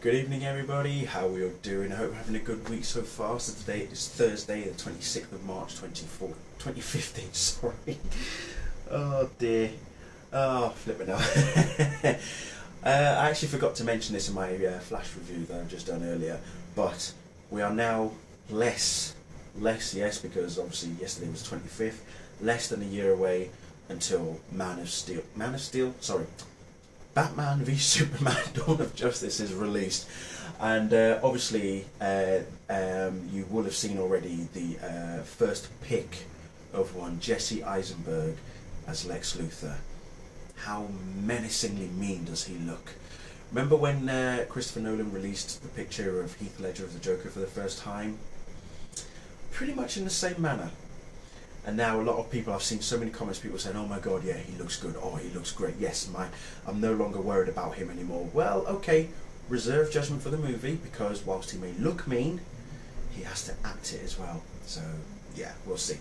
Good evening everybody, how are we all doing? I hope you're having a good week so far. So today is Thursday the 26th of March 2015, sorry. Oh dear. Oh, flipping out. I actually forgot to mention this in my flash review that I've just done earlier, but we are now less, yes, because obviously yesterday was 25th, less than a year away until Batman v Superman Dawn of Justice is released, and obviously you will have seen already the first pick of one, Jesse Eisenberg as Lex Luthor. How menacingly mean does he look? Remember when Christopher Nolan released the picture of Heath Ledger as the Joker for the first time? Pretty much in the same manner. And now a lot of people, I've seen so many comments, people saying, oh my god, yeah, he looks good, oh, he looks great, yes, I'm no longer worried about him anymore. Well, okay, reserve judgment for the movie, because whilst he may look mean, he has to act it as well. So, yeah, we'll see.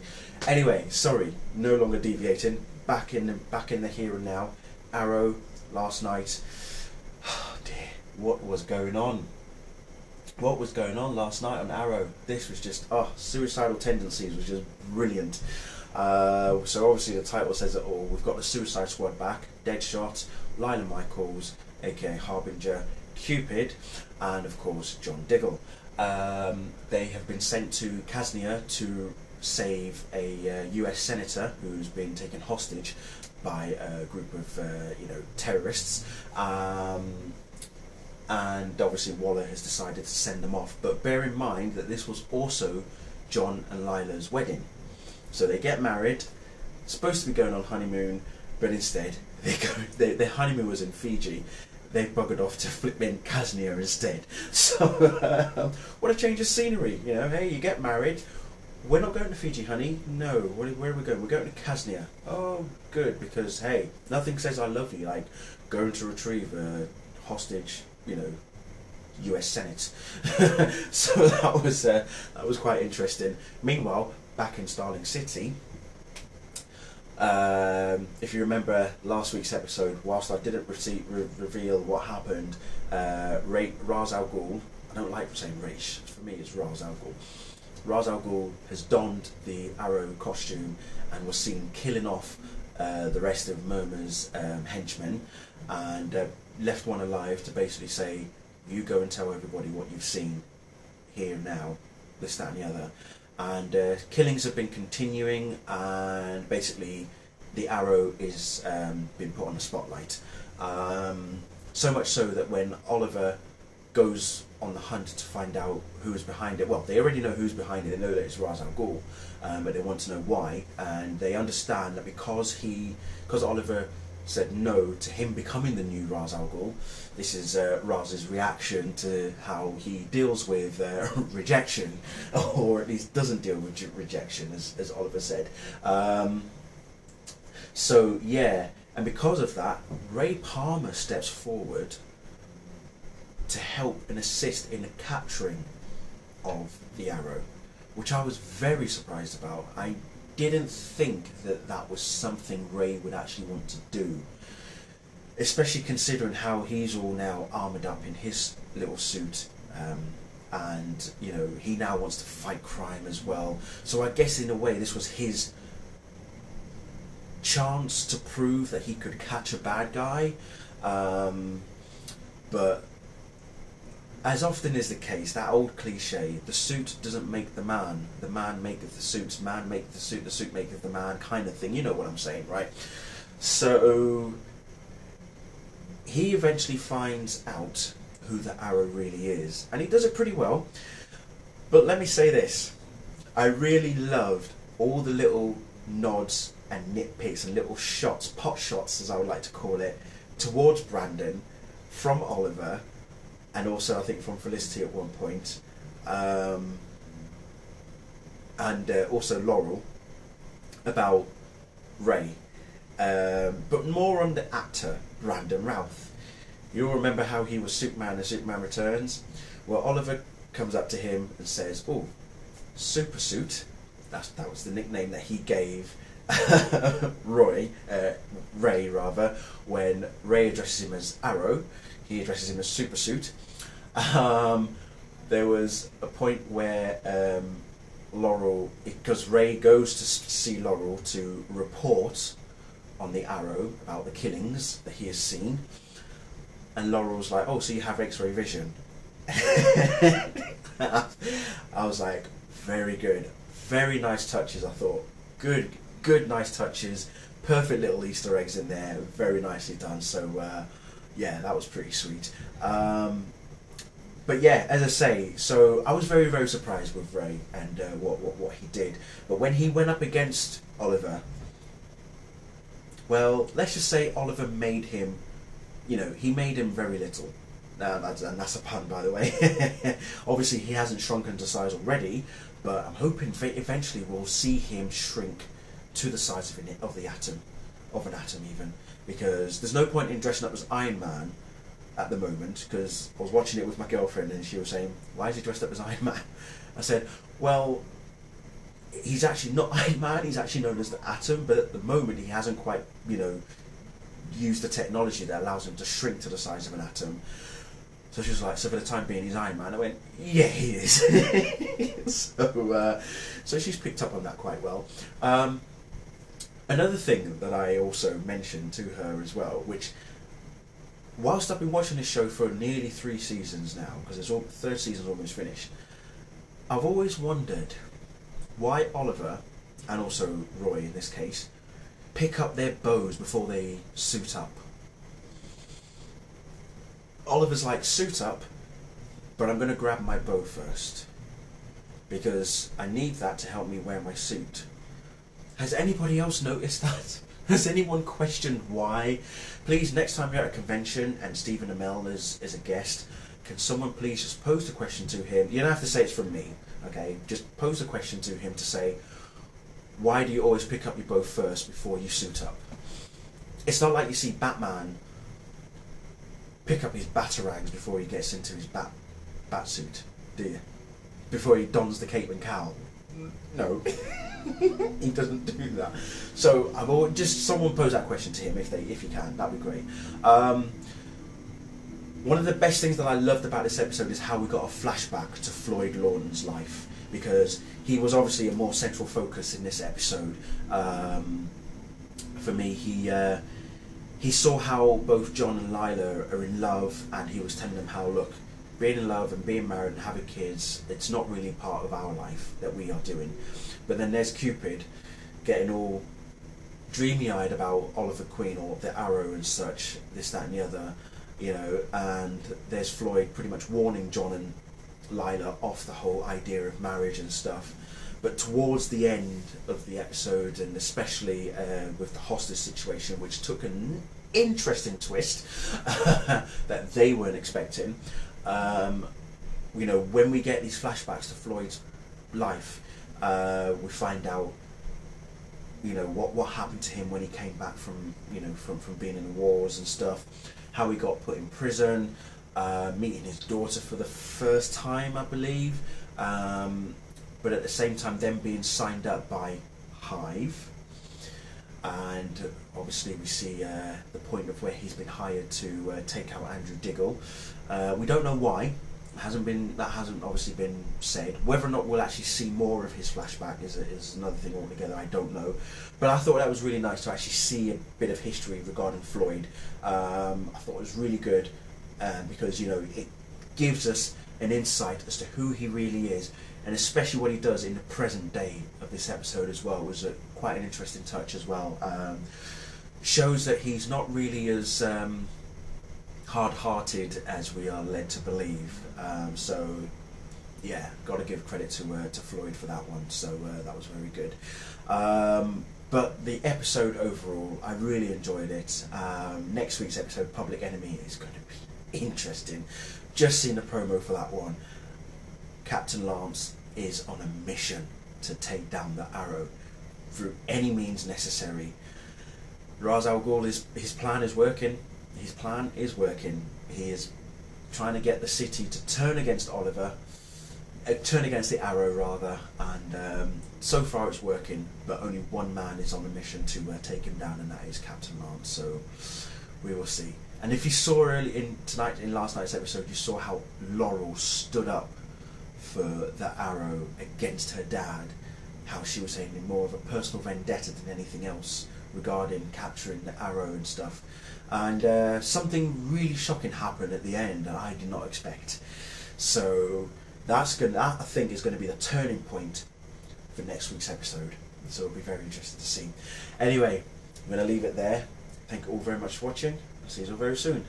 Anyway, sorry, no longer deviating, back in the here and now. Arrow, last night, oh dear, what was going on? What was going on last night on Arrow? This was just, Suicidal Tendencies was just brilliant. So obviously the title says it all. We've got the Suicide Squad back, Deadshot, Lila Michaels, aka Harbinger, Cupid, and of course John Diggle. They have been sent to Kaznia to save a US senator who's been taken hostage by a group of terrorists. And obviously Waller has decided to send them off, but bear in mind that this was also John and Lila's wedding. So they get married, supposed to be going on honeymoon, but instead their honeymoon was in Fiji. They buggered off to flipping Kaznia instead. So what a change of scenery, you know. Hey, you get married, we're not going to Fiji, honey. No, where are we going? We're going to Kaznia. Oh, good, because hey, nothing says I love you like going to retrieve a hostage, US Senate. So that was quite interesting. Meanwhile, back in Starling City, if you remember last week's episode, whilst I didn't reveal what happened, Ra's al Ghul, I don't like saying Raish, for me it's Ra's al Ghul. Ra's al Ghul has donned the Arrow costume and was seen killing off the rest of Murmur's henchmen, and left one alive to basically say, you go and tell everybody what you've seen here now, this, that and the other. And killings have been continuing, and basically the Arrow is been put on the spotlight. So much so that when Oliver goes on the hunt to find out who is behind it, well, they already know who's behind it, they know that it's Ra's al Ghul, but they want to know why, and they understand that because Oliver said no to him becoming the new Ra's al Ghul, this is Raz's reaction to how he deals with rejection, or at least doesn't deal with rejection, as Oliver said. So yeah, and because of that, Ray Palmer steps forward to help and assist in the capturing of the Arrow, which I was very surprised about. I didn't think that that was something Ray would actually want to do, especially considering how he's all now armoured up in his little suit, and he now wants to fight crime as well. So I guess in a way this was his chance to prove that he could catch a bad guy, but as often is the case, that old cliche, the suit doesn't make the man maketh the suit, man maketh the suit maketh the man, kind of thing. You know what I'm saying, right? So he eventually finds out who the Arrow really is, and he does it pretty well. But let me say this, I really loved all the little nods and nitpicks and little shots, pot shots as I would like to call it, towards Brandon from Oliver, and also I think from Felicity at one point, and also Laurel, about Ray, but more on the actor Brandon Routh. You'll remember how he was Superman in Superman Returns. Well, Oliver comes up to him and says, oh, Super Suit, that was the nickname that he gave Ray, when Ray addresses him as Arrow. He addresses him as Super Suit, There was a point where Laurel, because Ray goes to see Laurel to report on the Arrow about the killings that he has seen, and Laurel's like, "Oh, so you have X-ray vision?" I was like, very good, very nice touches. I thought, good, nice touches, perfect little Easter eggs in there, very nicely done. So yeah, that was pretty sweet. But yeah, as I say, so I was very surprised with Ray and what he did. But when he went up against Oliver, well, let's just say Oliver made him, he made him very little. And that's a pun, by the way. Obviously, he hasn't shrunken to size already, but I'm hoping eventually we'll see him shrink to the size of an atom even, because there's no point in dressing up as Iron Man at the moment, because I was watching it with my girlfriend and she was saying, "Why is he dressed up as Iron Man?" I said, well, he's actually not Iron Man, he's actually known as the Atom, but at the moment he hasn't quite, used the technology that allows him to shrink to the size of an atom. So she was like, "So for the time being he's Iron Man?" I went, "Yeah, he is." So she's picked up on that quite well. Another thing that I also mentioned to her as well, which, whilst I've been watching this show for nearly 3 seasons now, because the third season's almost finished, I've always wondered why Oliver, and also Roy in this case, pick up their bows before they suit up. Oliver's like, "Suit up, but I'm going to grab my bow first, because I need that to help me wear my suit." Has anybody else noticed that? Has anyone questioned why? Please, next time you're at a convention and Stephen Amell is a guest, can someone please just pose the question to him? You don't have to say it's from me, okay? Just pose the question to him to say, why do you always pick up your bow first before you suit up? It's not like you see Batman pick up his batarangs before he gets into his bat suit, do you? Before he dons the cape and cowl. No. He doesn't do that. So I've always, just someone pose that question to him if you can. That'd be great. One of the best things that I loved about this episode is how we got a flashback to Floyd Lawton's life, because he was obviously a more central focus in this episode. For me, he saw how both John and Lila are in love, and he was telling them how, look, being in love and being married and having kids, it's not really part of our life that we are doing. But then there's Cupid getting all dreamy-eyed about Oliver Queen or the Arrow and such, this, that and the other, and there's Floyd pretty much warning John and Lila off the whole idea of marriage and stuff. But towards the end of the episode, and especially with the hostage situation, which took an interesting twist that they weren't expecting, when we get these flashbacks to Floyd's life, we find out, what happened to him when he came back from being in the wars and stuff, how he got put in prison, meeting his daughter for the first time, I believe, but at the same time them being signed up by H.I.V.E, and obviously we see the point of where he's been hired to take out Andrew Diggle. We don't know why. That hasn't obviously been said. Whether or not we'll actually see more of his flashback is another thing altogether. I don't know, but I thought that was really nice to actually see a bit of history regarding Floyd. I thought it was really good because it gives us an insight as to who he really is, and especially what he does in the present day of this episode as well was quite an interesting touch as well. Shows that he's not really as hard-hearted as we are led to believe. So yeah, got to give credit to Floyd for that one. So that was very good. But the episode overall, I really enjoyed it. Next week's episode, Public Enemy, is going to be interesting. Just seen the promo for that one. Captain Lance is on a mission to take down the Arrow through any means necessary. Ra's al Ghul, his plan is working. His plan is working. He is trying to get the city to turn against turn against the Arrow rather, and so far it's working, but only one man is on a mission to take him down, and that is Captain Lance, so we will see. And if you saw early in last night's episode, you saw how Laurel stood up for the Arrow against her dad. How she was saying more of a personal vendetta than anything else regarding capturing the Arrow and stuff. And something really shocking happened at the end that I did not expect. So that I think is going to be the turning point for next week's episode. So it'll be very interesting to see. Anyway, I'm going to leave it there. Thank you all very much for watching. I'll see you all very soon.